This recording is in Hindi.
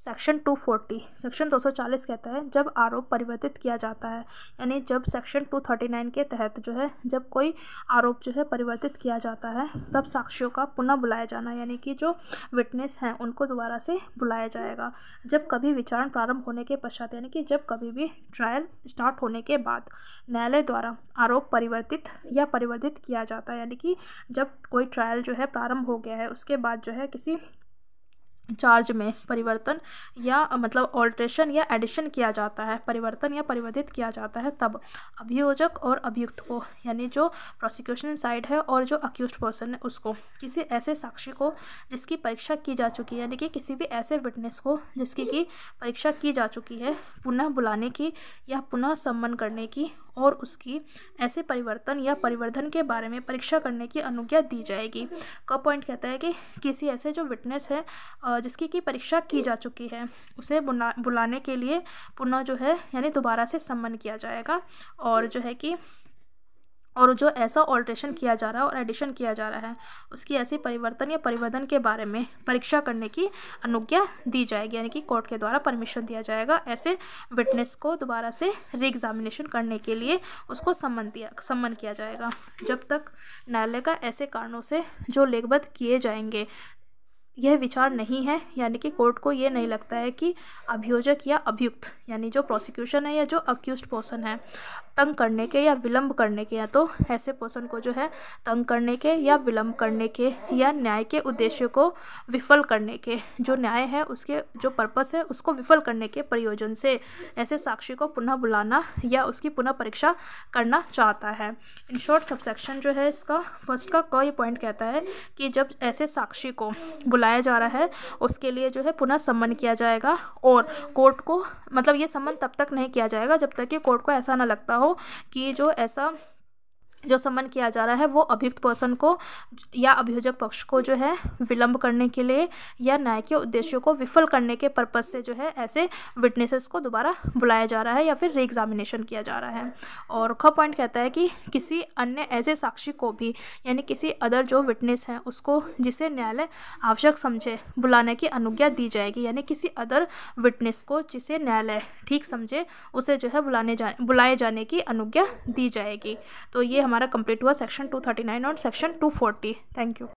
सेक्शन 240 कहता है जब आरोप परिवर्तित किया जाता है, यानी जब सेक्शन 239 के तहत जो है जब कोई आरोप जो है परिवर्तित किया जाता है तब साक्षियों का पुनः बुलाया जाना, यानी कि जो विटनेस हैं उनको दोबारा से बुलाया जाएगा। जब कभी विचारण प्रारंभ होने के पश्चात, यानी कि जब कभी भी ट्रायल स्टार्ट होने के बाद न्यायालय द्वारा आरोप परिवर्तित किया जाता है, यानी कि जब कोई ट्रायल जो है प्रारंभ हो गया है उसके बाद जो है किसी चार्ज में परिवर्तन या मतलब ऑल्ट्रेशन या एडिशन किया जाता है, परिवर्तन या परिवर्तित किया जाता है, तब अभियोजक और अभियुक्त को, यानी जो प्रोसिक्यूशन साइड है और जो अक्यूज्ड पर्सन है उसको, किसी ऐसे साक्षी को जिसकी परीक्षा की जा चुकी है, यानी कि किसी भी ऐसे विटनेस को जिसकी की परीक्षा की जा चुकी है, पुनः बुलाने की या पुनः सम्मन करने की और उसकी ऐसे परिवर्तन या परिवर्धन के बारे में परीक्षा करने की अनुज्ञा दी जाएगी। का पॉइंट कहता है कि किसी ऐसे जो विटनेस है जिसकी की परीक्षा की जा चुकी है उसे बुलाने के लिए पुनः जो है यानी दोबारा से सम्मन किया जाएगा, और जो है कि और जो ऐसा ऑल्ट्रेशन किया जा रहा है और एडिशन किया जा रहा है उसकी ऐसे परिवर्तन या परिवर्धन के बारे में परीक्षा करने की अनुज्ञा दी जाएगी, यानी कि कोर्ट के द्वारा परमिशन दिया जाएगा ऐसे विटनेस को दोबारा से री एग्जामिनेशन करने के लिए उसको सम्मन किया जाएगा। जब तक न्यायालय का ऐसे कारणों से जो लेखबद्ध किए जाएंगे यह विचार नहीं है, यानी कि कोर्ट को ये नहीं लगता है कि अभियोजक या अभियुक्त यानी जो प्रोसिक्यूशन है या जो अक्यूज्ड पर्सन है तंग करने के या विलंब करने के, या तो ऐसे पर्सन को जो है तंग करने के या विलंब करने के या न्याय के उद्देश्य को विफल करने के, जो न्याय है उसके जो पर्पस है उसको विफल करने के प्रयोजन से ऐसे साक्षी को पुनः बुलाना या उसकी पुनः परीक्षा करना चाहता है। इन शॉर्ट सबसेक्शन जो है इसका फर्स्ट का क ये पॉइंट कहता है कि जब ऐसे साक्षी को बुलाया जा रहा है उसके लिए जो है पुनः सम्मन किया जाएगा, और कोर्ट को मतलब ये सम्मन तब तक नहीं किया जाएगा जब तक कि कोर्ट को ऐसा ना लगता हो कि जो सम्मन किया जा रहा है वो अभियुक्त पर्सन को या अभियोजक पक्ष को जो है विलंब करने के लिए या न्याय के उद्देश्यों को विफल करने के पर्पस से जो है ऐसे विटनेसेस को दोबारा बुलाया जा रहा है या फिर री एग्जामिनेशन किया जा रहा है। और ख पॉइंट कहता है कि किसी अन्य ऐसे साक्षी को भी, यानी किसी अदर जो विटनेस है उसको जिसे न्यायालय आवश्यक समझे बुलाने की अनुज्ञा दी जाएगी, यानी किसी अदर विटनेस को जिसे न्यायालय ठीक समझे उसे जो है बुलाए जाने की अनुज्ञा दी जाएगी। तो ये हमारा कंप्लीट हुआ सेक्शन 239 और सेक्शन 240। Thank you.